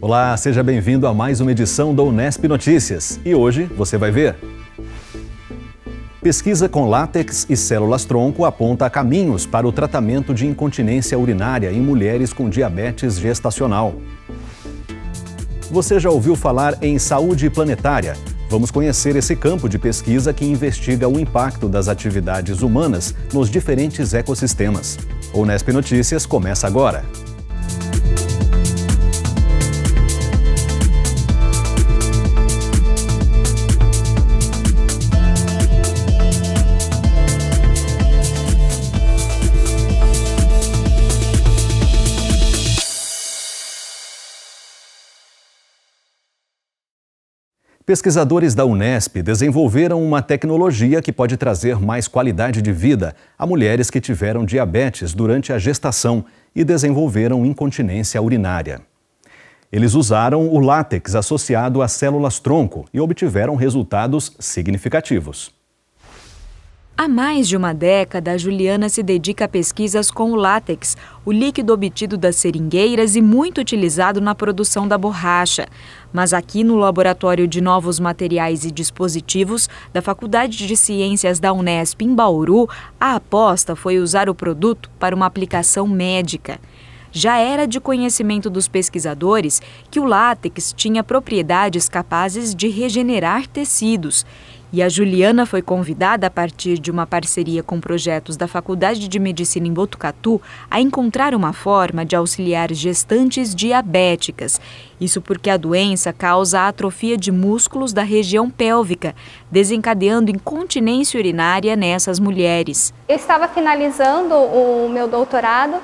Olá, seja bem-vindo a mais uma edição do Unesp Notícias. E hoje você vai ver. Pesquisa com látex e células-tronco aponta caminhos para o tratamento de incontinência urinária em mulheres com diabetes gestacional. Você já ouviu falar em saúde planetária? Vamos conhecer esse campo de pesquisa que investiga o impacto das atividades humanas nos diferentes ecossistemas. O Unesp Notícias começa agora. Pesquisadores da Unesp desenvolveram uma tecnologia que pode trazer mais qualidade de vida a mulheres que tiveram diabetes durante a gestação e desenvolveram incontinência urinária. Eles usaram o látex associado a células-tronco e obtiveram resultados significativos. Há mais de uma década, a Juliana se dedica a pesquisas com o látex, o líquido obtido das seringueiras e muito utilizado na produção da borracha. Mas aqui no Laboratório de Novos Materiais e Dispositivos da Faculdade de Ciências da Unesp, em Bauru, a aposta foi usar o produto para uma aplicação médica. Já era de conhecimento dos pesquisadores que o látex tinha propriedades capazes de regenerar tecidos. E a Juliana foi convidada, a partir de uma parceria com projetos da Faculdade de Medicina em Botucatu, a encontrar uma forma de auxiliar gestantes diabéticas. Isso porque a doença causa atrofia de músculos da região pélvica, desencadeando incontinência urinária nessas mulheres. Eu estava finalizando o meu doutorado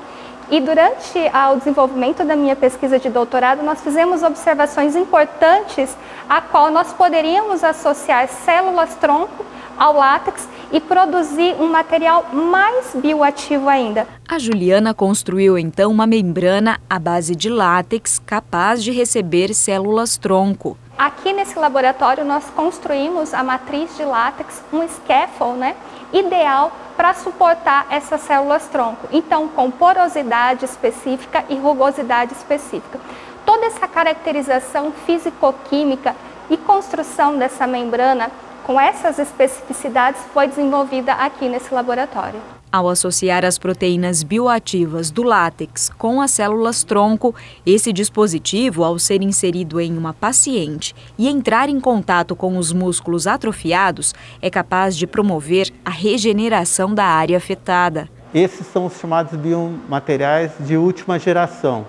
e durante o desenvolvimento da minha pesquisa de doutorado, nós fizemos observações importantes a qual nós poderíamos associar células-tronco ao látex e produzir um material mais bioativo ainda. A Juliana construiu então uma membrana à base de látex capaz de receber células-tronco. Aqui nesse laboratório nós construímos a matriz de látex, um scaffold, ideal para suportar essas células-tronco. Então, com porosidade específica e rugosidade específica. Toda essa caracterização físico-química e construção dessa membrana com essas especificidades foi desenvolvida aqui nesse laboratório. Ao associar as proteínas bioativas do látex com as células-tronco, esse dispositivo, ao ser inserido em uma paciente e entrar em contato com os músculos atrofiados, é capaz de promover a regeneração da área afetada. Esses são os chamados biomateriais de última geração,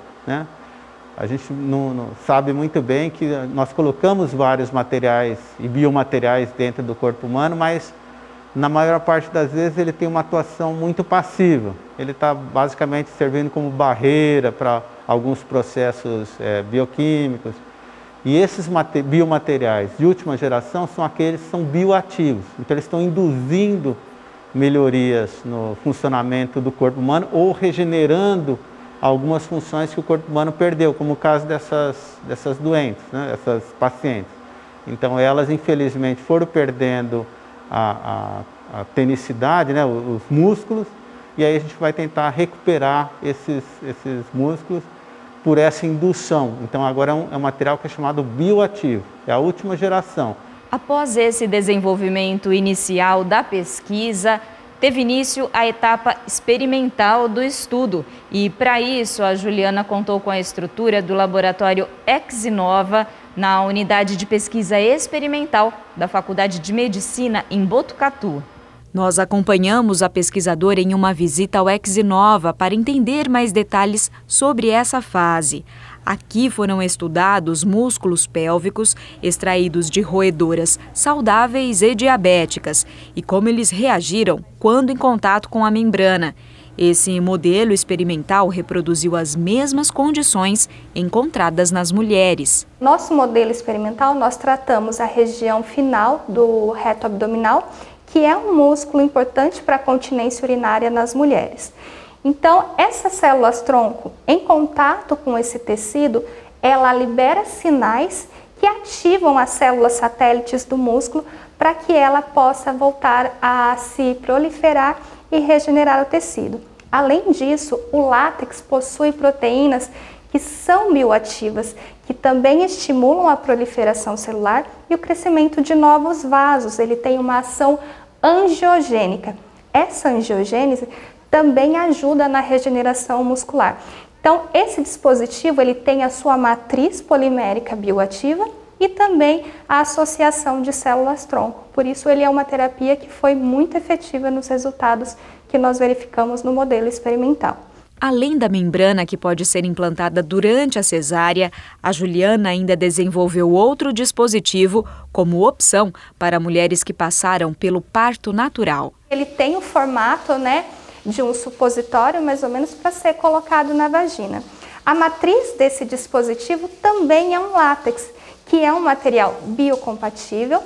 A gente não sabe muito bem que nós colocamos vários materiais e biomateriais dentro do corpo humano, mas na maior parte das vezes ele tem uma atuação muito passiva. Ele está basicamente servindo como barreira para alguns processos bioquímicos. E esses biomateriais de última geração são aqueles que são bioativos. Então eles estão induzindo melhorias no funcionamento do corpo humano ou regenerando algumas funções que o corpo humano perdeu, como o caso dessas doentes, essas pacientes. Então elas infelizmente foram perdendo a tenicidade, os músculos, e aí a gente vai tentar recuperar esses músculos por essa indução. Então agora é um material que é chamado bioativo, é a última geração. Após esse desenvolvimento inicial da pesquisa, teve início a etapa experimental do estudo e, para isso, a Juliana contou com a estrutura do laboratório Exinova na unidade de pesquisa experimental da Faculdade de Medicina em Botucatu. Nós acompanhamos a pesquisadora em uma visita ao Exinova para entender mais detalhes sobre essa fase. Aqui foram estudados músculos pélvicos extraídos de roedoras saudáveis e diabéticas e como eles reagiram quando em contato com a membrana. Esse modelo experimental reproduziu as mesmas condições encontradas nas mulheres. Nosso modelo experimental, nós tratamos a região final do reto abdominal, que é um músculo importante para a continência urinária nas mulheres. Então, essas células-tronco, em contato com esse tecido, ela libera sinais que ativam as células satélites do músculo para que ela possa voltar a se proliferar e regenerar o tecido. Além disso, o látex possui proteínas que são bioativas, que também estimulam a proliferação celular e o crescimento de novos vasos. Ele tem uma ação angiogênica. Essa angiogênese também ajuda na regeneração muscular. Então, esse dispositivo ele tem a sua matriz polimérica bioativa e também a associação de células-tronco. Por isso, ele é uma terapia que foi muito efetiva nos resultados que nós verificamos no modelo experimental. Além da membrana que pode ser implantada durante a cesárea, a Juliana ainda desenvolveu outro dispositivo como opção para mulheres que passaram pelo parto natural. Ele tem o formato, de um supositório, mais ou menos, para ser colocado na vagina. A matriz desse dispositivo também é um látex, que é um material biocompatível,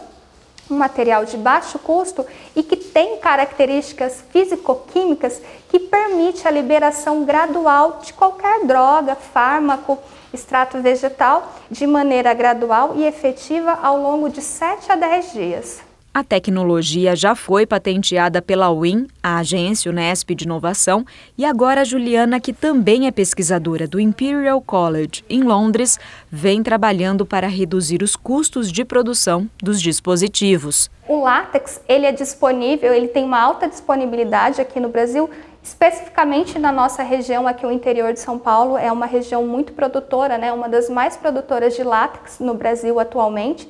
um material de baixo custo e que tem características físico-químicas que permite a liberação gradual de qualquer droga, fármaco, extrato vegetal, de maneira gradual e efetiva ao longo de 7 a 10 dias. A tecnologia já foi patenteada pela UIN, a agência Unesp de Inovação, e agora a Juliana, que também é pesquisadora do Imperial College em Londres, vem trabalhando para reduzir os custos de produção dos dispositivos. O látex, ele é disponível, ele tem uma alta disponibilidade aqui no Brasil, especificamente na nossa região, aqui o interior de São Paulo, é uma região muito produtora, uma das mais produtoras de látex no Brasil atualmente.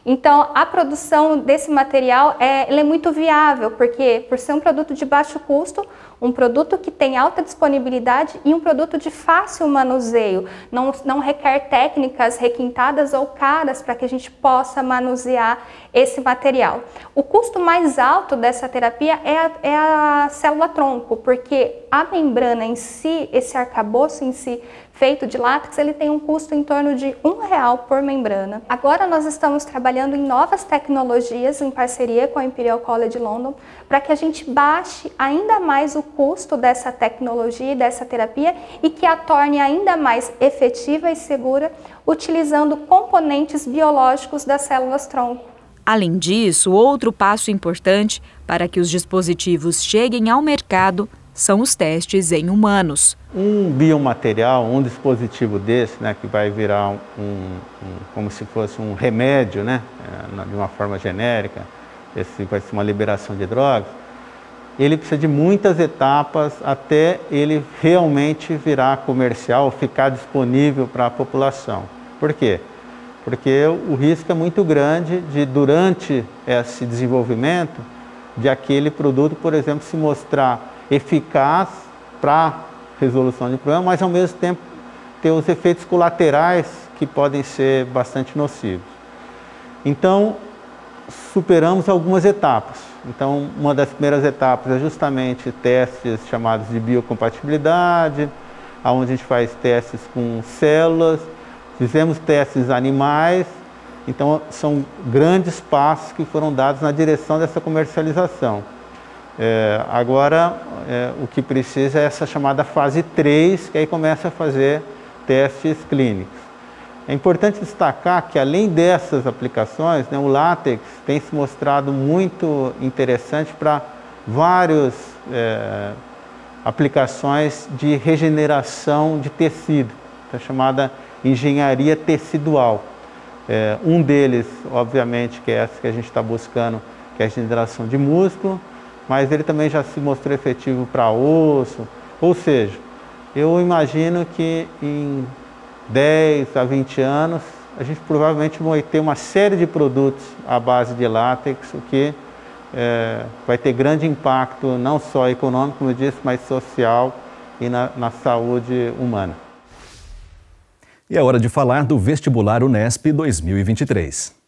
Então, a produção desse material ele é muito viável, porque por ser um produto de baixo custo, um produto que tem alta disponibilidade e um produto de fácil manuseio, não requer técnicas requintadas ou caras para que a gente possa manusear esse material. O custo mais alto dessa terapia é a célula-tronco, porque a membrana em si, esse arcabouço em si, feito de látex, ele tem um custo em torno de R$1 por membrana. Agora nós estamos trabalhando em novas tecnologias em parceria com a Imperial College London para que a gente baixe ainda mais o custo dessa tecnologia e dessa terapia e que a torne ainda mais efetiva e segura utilizando componentes biológicos das células-tronco. Além disso, outro passo importante para que os dispositivos cheguem ao mercado são os testes em humanos. Um biomaterial, um dispositivo desse, que vai virar como se fosse um remédio, de uma forma genérica, esse vai ser uma liberação de drogas, ele precisa de muitas etapas até ele realmente virar comercial, ficar disponível para a população. Por quê? Porque o risco é muito grande de, durante esse desenvolvimento, de aquele produto, por exemplo, se mostrar eficaz para resolução de problema, mas ao mesmo tempo ter os efeitos colaterais que podem ser bastante nocivos. Então, superamos algumas etapas. Então, uma das primeiras etapas é justamente testes chamados de biocompatibilidade, onde a gente faz testes com células, fizemos testes animais, então são grandes passos que foram dados na direção dessa comercialização. Agora, o que precisa é essa chamada fase 3, que aí começa a fazer testes clínicos. É importante destacar que, além dessas aplicações, o látex tem se mostrado muito interessante para várias aplicações de regeneração de tecido, a chamada engenharia tecidual. Um deles, obviamente, que é essa que a gente está buscando, que é a regeneração de músculo, mas ele também já se mostrou efetivo para osso, ou seja, eu imagino que em 10 a 20 anos a gente provavelmente vai ter uma série de produtos à base de látex, o que vai ter grande impacto não só econômico, como eu disse, mas social e na saúde humana. E é hora de falar do Vestibular Unesp 2023.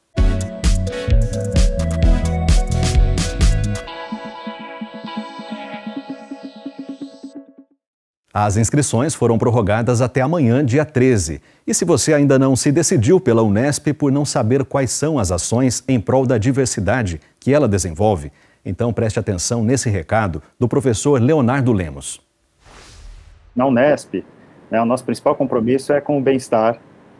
As inscrições foram prorrogadas até amanhã, dia 13. E se você ainda não se decidiu pela Unesp por não saber quais são as ações em prol da diversidade que ela desenvolve, então preste atenção nesse recado do professor Leonardo Lemos. Na Unesp, o nosso principal compromisso é com o bem-estar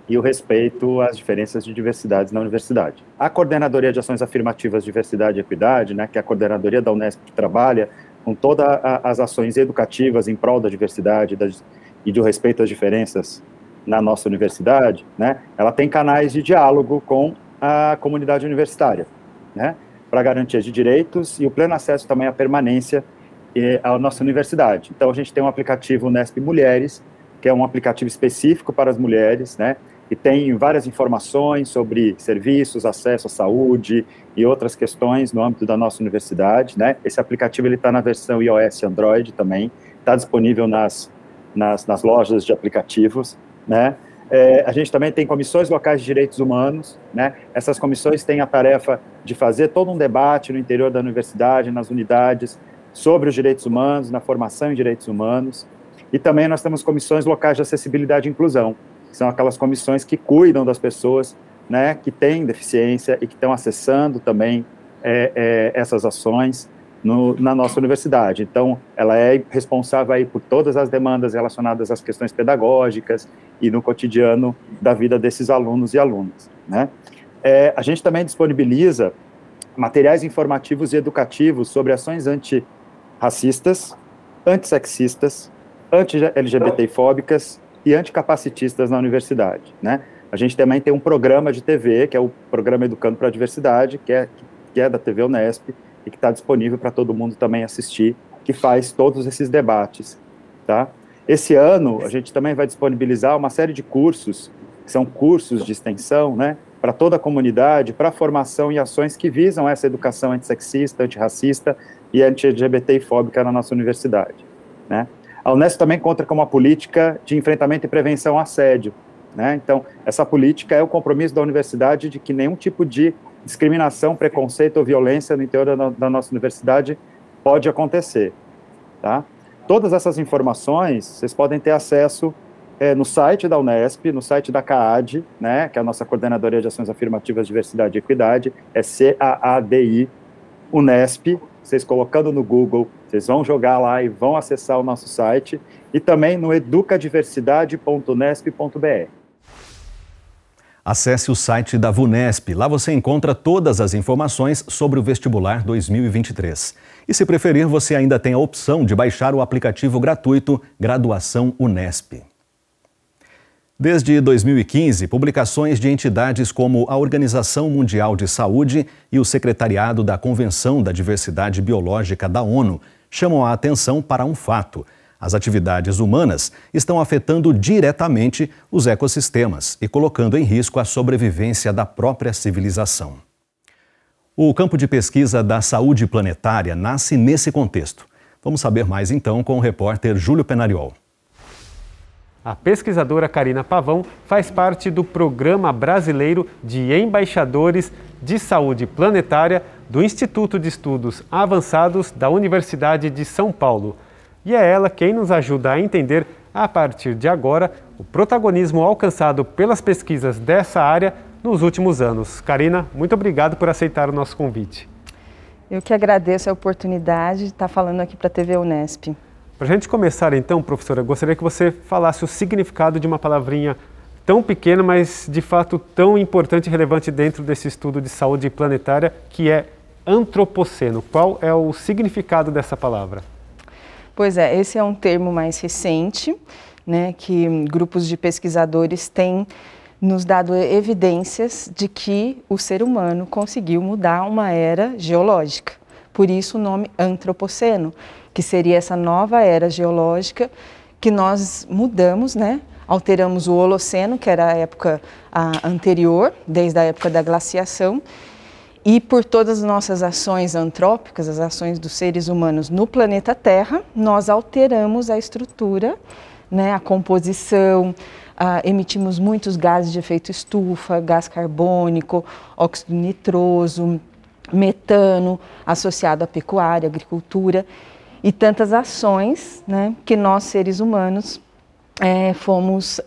e o respeito às diferenças de diversidades na universidade. A Coordenadoria de Ações Afirmativas, Diversidade e Equidade, que é a coordenadoria da Unesp que trabalha com todas as ações educativas em prol da diversidade e do respeito às diferenças na nossa universidade, né, ela tem canais de diálogo com a comunidade universitária, né, para garantia de direitos e o pleno acesso também à permanência à nossa universidade. Então, a gente tem um aplicativo Unesp Mulheres, que é um aplicativo específico para as mulheres, né, e tem várias informações sobre serviços, acesso à saúde e outras questões no âmbito da nossa universidade, né. Esse aplicativo está na versão iOS e Android também, está disponível nas lojas de aplicativos, né. A gente também tem comissões locais de direitos humanos, né. Essas comissões têm a tarefa de fazer todo um debate no interior da universidade, nas unidades, sobre os direitos humanos, na formação em direitos humanos. E também nós temos comissões locais de acessibilidade e inclusão, que são aquelas comissões que cuidam das pessoas, né, que têm deficiência e que estão acessando também essas ações na nossa universidade. Então, ela é responsável aí por todas as demandas relacionadas às questões pedagógicas e no cotidiano da vida desses alunos e alunas, né. A gente também disponibiliza materiais informativos e educativos sobre ações antirracistas, antissexistas, anti-LGBTfóbicas e anticapacitistas na universidade, né. A gente também tem um programa de TV, que é o Programa Educando para a Diversidade, que é da TV Unesp, e que está disponível para todo mundo também assistir, que faz todos esses debates, tá? Esse ano, a gente também vai disponibilizar uma série de cursos, que são cursos de extensão, né, para toda a comunidade, para formação e ações que visam essa educação antissexista, antirracista e anti-LGBTfóbica na nossa universidade, né? A Unesp também conta com uma política de enfrentamento e prevenção ao assédio, né? Então, essa política é o compromisso da universidade de que nenhum tipo de discriminação, preconceito ou violência no interior da nossa universidade pode acontecer, tá? Todas essas informações, vocês podem ter acesso no site da Unesp, no site da CAAD, né, que é a nossa Coordenadoria de Ações Afirmativas, Diversidade e Equidade, é CAADI Unesp. Vocês colocando no Google, vocês vão jogar lá e vão acessar o nosso site, e também no educadiversidade.unesp.br. Acesse o site da VUNESP. Lá você encontra todas as informações sobre o vestibular 2023. E se preferir, você ainda tem a opção de baixar o aplicativo gratuito Graduação Unesp. Desde 2015, publicações de entidades como a Organização Mundial de Saúde e o Secretariado da Convenção da Diversidade Biológica da ONU chamam a atenção para um fato: as atividades humanas estão afetando diretamente os ecossistemas e colocando em risco a sobrevivência da própria civilização. O campo de pesquisa da saúde planetária nasce nesse contexto. Vamos saber mais então com o repórter Júlio Penariol. A pesquisadora Karina Pavão faz parte do Programa Brasileiro de Embaixadores de Saúde Planetária do Instituto de Estudos Avançados da Universidade de São Paulo. E é ela quem nos ajuda a entender, a partir de agora, o protagonismo alcançado pelas pesquisas dessa área nos últimos anos. Karina, muito obrigado por aceitar o nosso convite. Eu que agradeço a oportunidade de estar falando aqui para a TV Unesp. Para a gente começar então, professora, gostaria que você falasse o significado de uma palavrinha tão pequena, mas de fato tão importante e relevante dentro desse estudo de saúde planetária, que é antropoceno. Qual é o significado dessa palavra? Pois é, esse é um termo mais recente, né, que grupos de pesquisadores têm nos dado evidências de que o ser humano conseguiu mudar uma era geológica. Por isso o nome antropoceno, que seria essa nova era geológica que nós mudamos, né? Alteramos o Holoceno, que era a época anterior, desde a época da glaciação, e por todas as nossas ações antrópicas, as ações dos seres humanos no planeta Terra, nós alteramos a estrutura, né, a composição, emitimos muitos gases de efeito estufa, gás carbônico, óxido nitroso, metano, associado à pecuária, agricultura, e tantas ações, né, que nós, seres humanos, fomos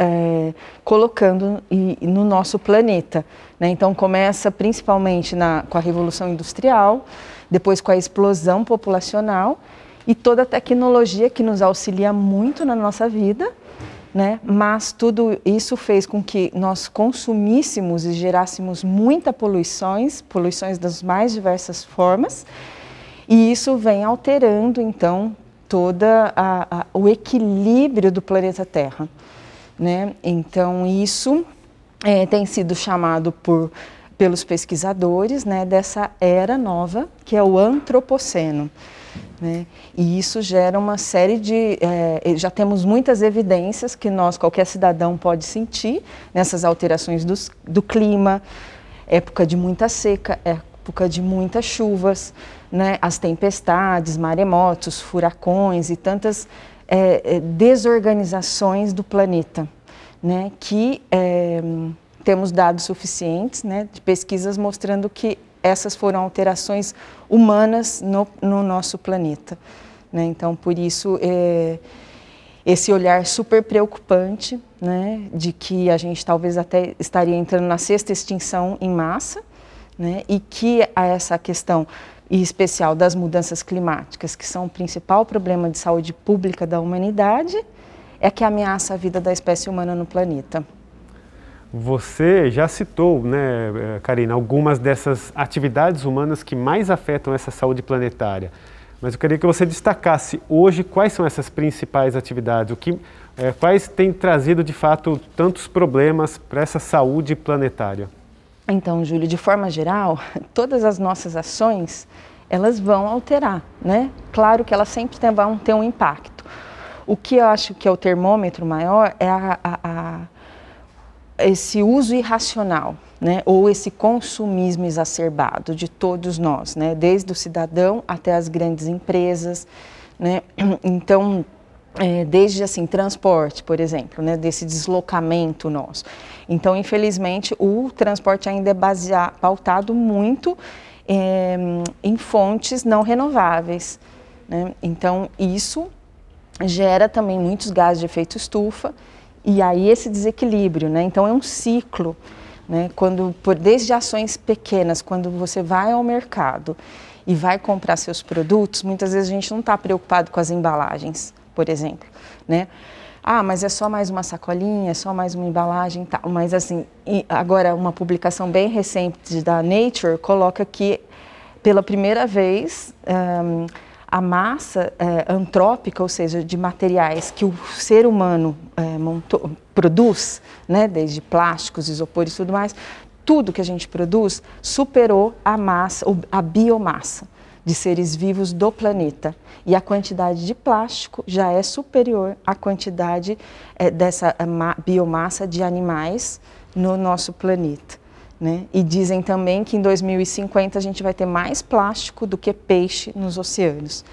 colocando no nosso planeta, né? Então começa principalmente com a Revolução Industrial, depois com a explosão populacional e toda a tecnologia que nos auxilia muito na nossa vida, né? Mas tudo isso fez com que nós consumíssemos e gerássemos muita poluições das mais diversas formas, e isso vem alterando então todo o equilíbrio do planeta Terra. né? Então isso tem sido chamado pelos pesquisadores, né, dessa era nova, que é o antropoceno, né? E isso gera uma série de... já temos muitas evidências que qualquer cidadão pode sentir nessas alterações do clima, época de muita seca, época de muitas chuvas, né, as tempestades, maremotos, furacões e tantas desorganizações do planeta, né, que temos dados suficientes, né, de pesquisas mostrando que essas foram alterações humanas no nosso planeta, né? Então, por isso, esse olhar super preocupante, né, de que a gente talvez até estaria entrando na 6ª extinção em massa, né, e que essa questão, em especial das mudanças climáticas, que são o principal problema de saúde pública da humanidade, é que ameaça a vida da espécie humana no planeta. Você já citou, né, Karina, algumas dessas atividades humanas que mais afetam essa saúde planetária. Mas eu queria que você destacasse hoje quais são essas principais atividades, quais têm trazido de fato tantos problemas para essa saúde planetária. Então, Júlio, de forma geral, todas as nossas ações, elas vão alterar, né? Claro que elas sempre vão ter um impacto. O que eu acho que é o termômetro maior é esse uso irracional, né, ou esse consumismo exacerbado de todos nós, né, desde o cidadão até as grandes empresas, né, então, desde assim, transporte, por exemplo, né, desse deslocamento nosso. Então, infelizmente, o transporte ainda é pautado muito em fontes não renováveis, né, então isso gera também muitos gases de efeito estufa. E aí esse desequilíbrio, né? Então é um ciclo, né? Desde ações pequenas, quando você vai ao mercado e vai comprar seus produtos, muitas vezes a gente não está preocupado com as embalagens, por exemplo, né? Ah, mas é só mais uma sacolinha, é só mais uma embalagem, tal. Mas assim, agora uma publicação bem recente da Nature coloca que pela primeira vez a massa antrópica, ou seja, de materiais que o ser humano produz, né, desde plásticos, isopores e tudo mais, tudo que a gente produz superou a biomassa de seres vivos do planeta. E a quantidade de plástico já é superior à quantidade dessa biomassa de animais no nosso planeta, né? E dizem também que em 2050 a gente vai ter mais plástico do que peixe nos oceanos.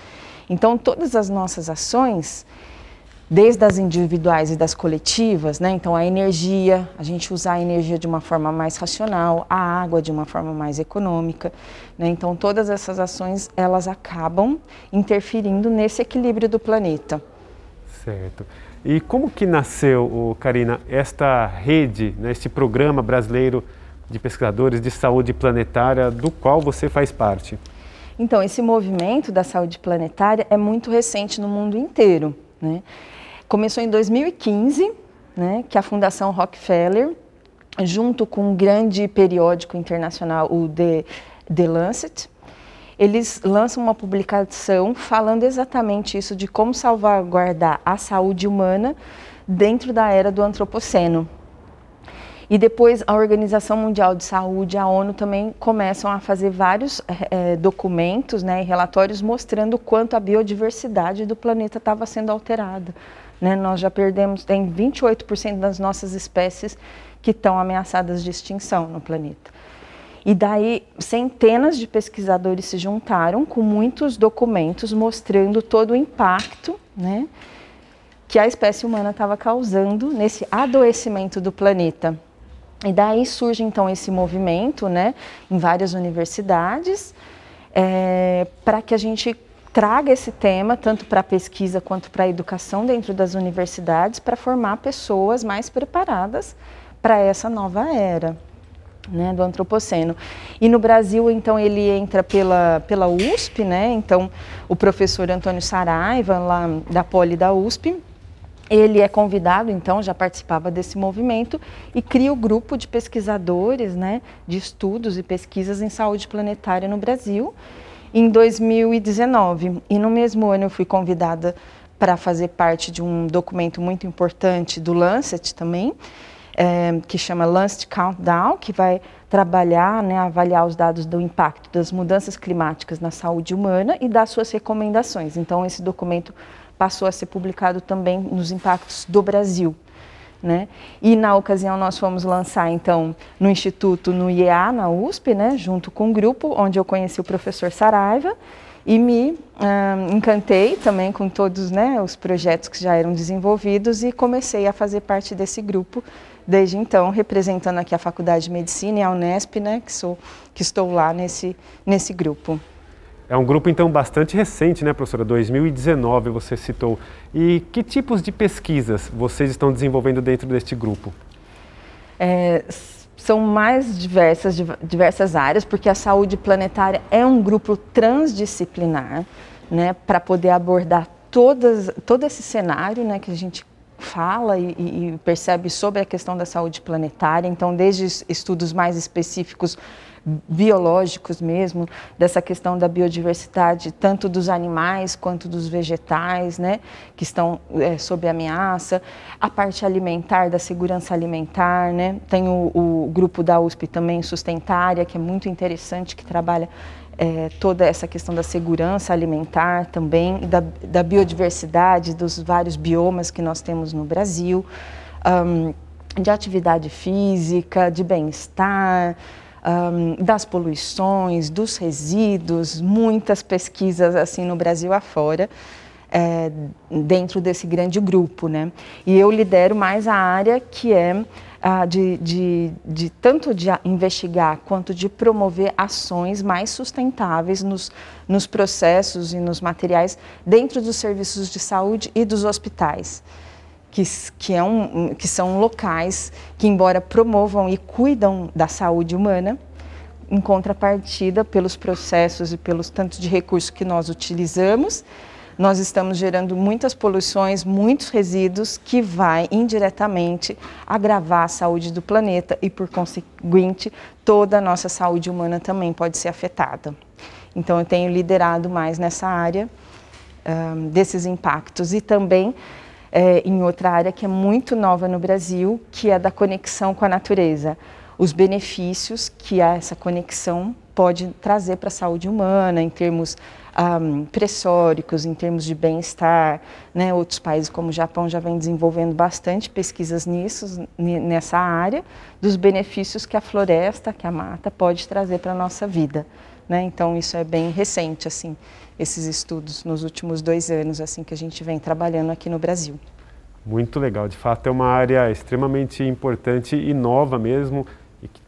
Então, todas as nossas ações, desde as individuais e das coletivas, né? Então a energia, a gente usar a energia de uma forma mais racional, a água de uma forma mais econômica, né? Então todas essas ações, elas acabam interferindo nesse equilíbrio do planeta. Certo. E como que nasceu, Karina, esta rede, né, este programa brasileiro de pesquisadores de saúde planetária, do qual você faz parte? Então, esse movimento da saúde planetária é muito recente no mundo inteiro, né? Começou em 2015, né, que a Fundação Rockefeller, junto com um grande periódico internacional, o The Lancet, eles lançam uma publicação falando exatamente isso, de como salvaguardar a saúde humana dentro da era do antropoceno. E depois a Organização Mundial de Saúde, a ONU, também começam a fazer vários documentos, né, e relatórios mostrando o quanto a biodiversidade do planeta estava sendo alterada, né? Nós já tem 28% das nossas espécies que estão ameaçadas de extinção no planeta. E daí centenas de pesquisadores se juntaram com muitos documentos mostrando todo o impacto, né, que a espécie humana estava causando nesse adoecimento do planeta. E daí surge então esse movimento, né, em várias universidades, para que a gente traga esse tema tanto para a pesquisa quanto para a educação dentro das universidades, para formar pessoas mais preparadas para essa nova era, né, do antropoceno. E no Brasil, então, ele entra pela USP, né, então o professor Antônio Saraiva, lá da Poli da USP, ele é convidado, então, já participava desse movimento e cria o grupo de pesquisadores, né, de estudos e pesquisas em saúde planetária no Brasil, em 2019. E no mesmo ano eu fui convidada para fazer parte de um documento muito importante do Lancet também, que chama Lancet Countdown, que vai trabalhar, né, avaliar os dados do impacto das mudanças climáticas na saúde humana e dar suas recomendações. Então, esse documento passou a ser publicado também nos impactos do Brasil, né? E na ocasião nós fomos lançar, então, no Instituto, no IEA, na USP, né, junto com um grupo, onde eu conheci o professor Saraiva, e me encantei também com todos, né, os projetos que já eram desenvolvidos e comecei a fazer parte desse grupo desde então, representando aqui a Faculdade de Medicina e a Unesp, né, que estou lá nesse grupo. É um grupo, então, bastante recente, né, professora? 2019 você citou. E que tipos de pesquisas vocês estão desenvolvendo dentro deste grupo? São mais diversas áreas, porque a saúde planetária é um grupo transdisciplinar, né, para poder abordar todo esse cenário, né, que a gente fala e percebe sobre a questão da saúde planetária. Então, desde estudos mais específicos, biológicos mesmo, dessa questão da biodiversidade, tanto dos animais quanto dos vegetais, né, que estão sob ameaça, a parte alimentar, da segurança alimentar, né, tem o grupo da USP também, Sustentária, que é muito interessante, que trabalha toda essa questão da segurança alimentar também, e da biodiversidade, dos vários biomas que nós temos no Brasil, de atividade física, de bem-estar, das poluições, dos resíduos, muitas pesquisas assim no Brasil afora, dentro desse grande grupo, né? E eu lidero mais a área que é tanto de investigar quanto de promover ações mais sustentáveis nos processos e nos materiais dentro dos serviços de saúde e dos hospitais, que são locais que, embora promovam e cuidam da saúde humana, em contrapartida, pelos processos e pelos tantos de recursos que nós utilizamos, nós estamos gerando muitas poluições, muitos resíduos que vai indiretamente agravar a saúde do planeta e, por conseguinte, toda a nossa saúde humana também pode ser afetada. Então, eu tenho liderado mais nessa área desses impactos e também em outra área que é muito nova no Brasil, que é da conexão com a natureza. Os benefícios que essa conexão pode trazer para a saúde humana, em termos pressóricos, em termos de bem-estar, né? Outros países como o Japão já vem desenvolvendo bastante pesquisas nessa área, dos benefícios que a floresta, que a mata pode trazer para a nossa vida, né? Então isso é bem recente, assim, esses estudos nos últimos 2 anos, assim, que a gente vem trabalhando aqui no Brasil. Muito legal, de fato é uma área extremamente importante e nova mesmo, e que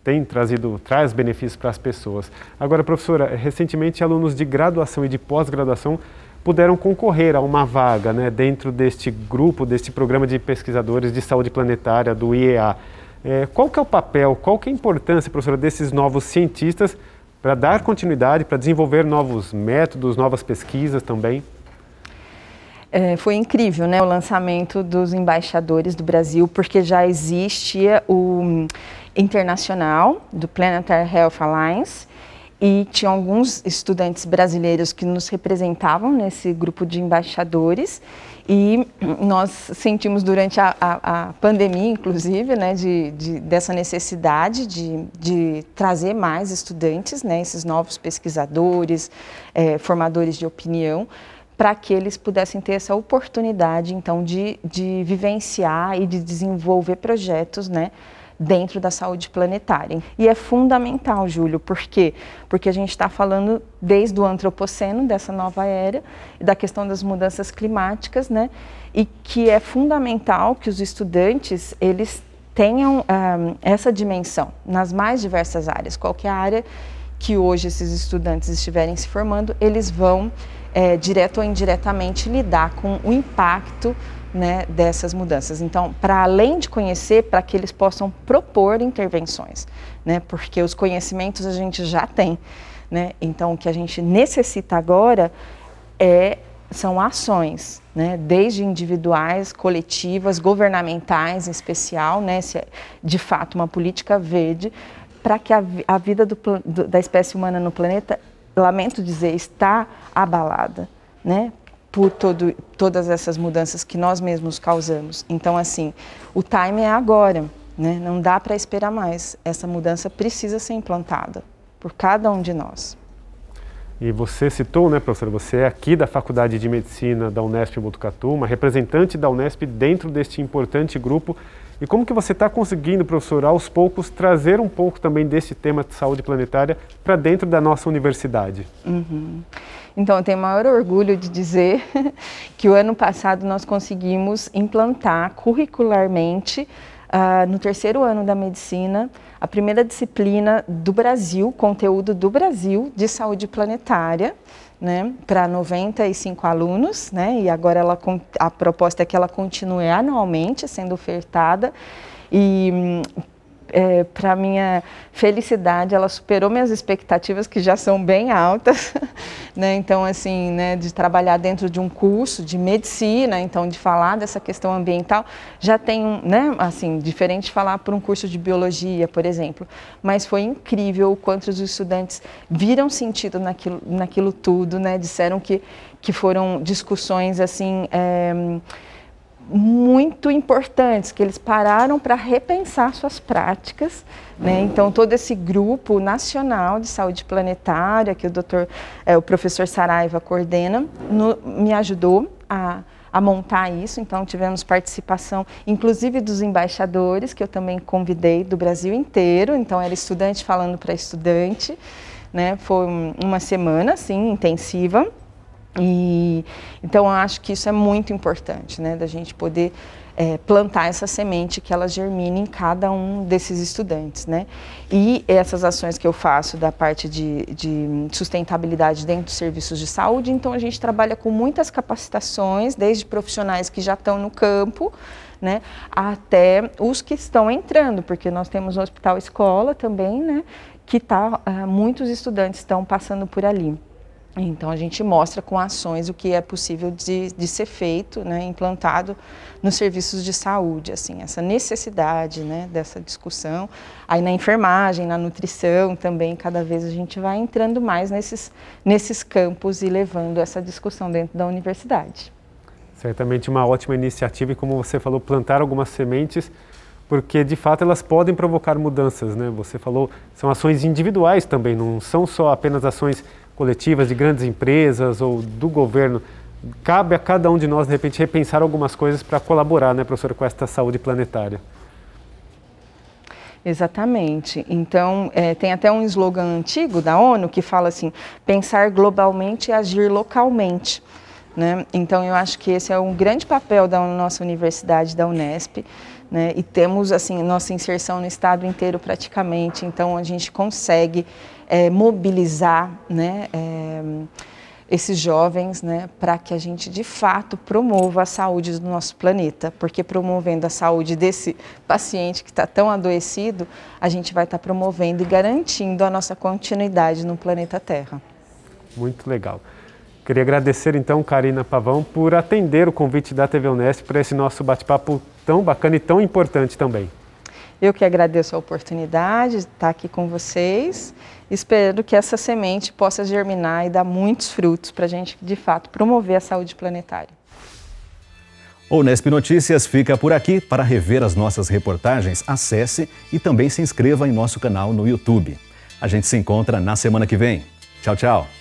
traz benefícios para as pessoas. Agora, professora, recentemente alunos de graduação e de pós-graduação puderam concorrer a uma vaga, né, dentro deste grupo, deste programa de pesquisadores de saúde planetária do IEA. Qual que é o papel, qual que é a importância, professora, desses novos cientistas para dar continuidade, para desenvolver novos métodos, novas pesquisas também? Foi incrível, né, o lançamento dos embaixadores do Brasil, porque já existia o internacional do Planetary Health Alliance e tinha alguns estudantes brasileiros que nos representavam nesse grupo de embaixadores, e nós sentimos durante a pandemia, inclusive, né, dessa necessidade de trazer mais estudantes, né, esses novos pesquisadores, formadores de opinião, para que eles pudessem ter essa oportunidade, então, de vivenciar e de desenvolver projetos, né, dentro da saúde planetária. E é fundamental, Júlio, por quê? Porque a gente está falando desde o antropoceno, dessa nova era, e da questão das mudanças climáticas, né, e que é fundamental que os estudantes, eles tenham essa dimensão nas mais diversas áreas. Qualquer área que hoje esses estudantes estiverem se formando, eles vão direto ou indiretamente lidar com o impacto, né, dessas mudanças. Então, para além de conhecer, para que eles possam propor intervenções, né, porque os conhecimentos a gente já tem, né, então o que a gente necessita agora são ações, né, desde individuais, coletivas, governamentais em especial, né, de fato uma política verde, para que a vida da espécie humana no planeta, lamento dizer, está abalada, né, por todas essas mudanças que nós mesmos causamos. Então, assim, o time é agora, né? Não dá para esperar mais. Essa mudança precisa ser implantada por cada um de nós. E você citou, né, professora, você é aqui da Faculdade de Medicina da Unesp Botucatu, uma representante da Unesp dentro deste importante grupo. E como que você está conseguindo, professor, aos poucos, trazer um pouco também desse tema de saúde planetária para dentro da nossa universidade? Então, eu tenho o maior orgulho de dizer que o ano passado nós conseguimos implantar curricularmente, no terceiro ano da medicina, a primeira disciplina do Brasil, conteúdo do Brasil de saúde planetária, né, para 95 alunos, né, e agora a proposta é que ela continue anualmente sendo ofertada e para minha felicidade, ela superou minhas expectativas, que já são bem altas, né? Então, assim, né, de trabalhar dentro de um curso de medicina, então, de falar dessa questão ambiental, já tem, né, assim, diferente de falar por um curso de biologia, por exemplo, mas foi incrível o quanto os estudantes viram sentido naquilo tudo, né? Disseram que foram discussões, assim, muito importantes, que eles pararam para repensar suas práticas, né? Então, todo esse grupo nacional de saúde planetária, que o professor Saraiva coordena, me ajudou a montar isso. Então, tivemos participação, inclusive dos embaixadores, que eu também convidei do Brasil inteiro. Então, era estudante falando para estudante, né? Foi uma semana, assim, intensiva. E então eu acho que isso é muito importante, né, da gente poder plantar essa semente, que ela germine em cada um desses estudantes, né? E essas ações que eu faço da parte de sustentabilidade dentro dos serviços de saúde, então a gente trabalha com muitas capacitações, desde profissionais que já estão no campo, né, até os que estão entrando, porque nós temos o Hospital Escola também, né, que muitos estudantes estão passando por ali. Então, a gente mostra com ações o que é possível de ser feito, né, implantado nos serviços de saúde, assim, essa necessidade, né, dessa discussão. Aí na enfermagem, na nutrição também, cada vez a gente vai entrando mais nesses campos e levando essa discussão dentro da universidade. Certamente uma ótima iniciativa e, como você falou, plantar algumas sementes, porque de fato elas podem provocar mudanças, né? Você falou, são ações individuais também, não são só apenas ações coletivas de grandes empresas ou do governo. Cabe a cada um de nós, de repente, repensar algumas coisas para colaborar, né, professora, com esta saúde planetária. Exatamente. Então, tem até um slogan antigo da ONU que fala assim, pensar globalmente e agir localmente, né? Então, eu acho que esse é um grande papel da nossa universidade, da Unesp, né? E temos, assim, nossa inserção no estado inteiro praticamente, então a gente consegue mobilizar, né, esses jovens, né, para que a gente de fato promova a saúde do nosso planeta, porque promovendo a saúde desse paciente que está tão adoecido, a gente vai estar promovendo e garantindo a nossa continuidade no planeta Terra. Muito legal. Queria agradecer então, Karina Pavão, por atender o convite da TV Unesp para esse nosso bate-papo tão bacana e tão importante também. Eu que agradeço a oportunidade de estar aqui com vocês. Espero que essa semente possa germinar e dar muitos frutos para a gente, de fato, promover a saúde planetária. O Unesp Notícias fica por aqui. Para rever as nossas reportagens, acesse e também se inscreva em nosso canal no YouTube. A gente se encontra na semana que vem. Tchau, tchau.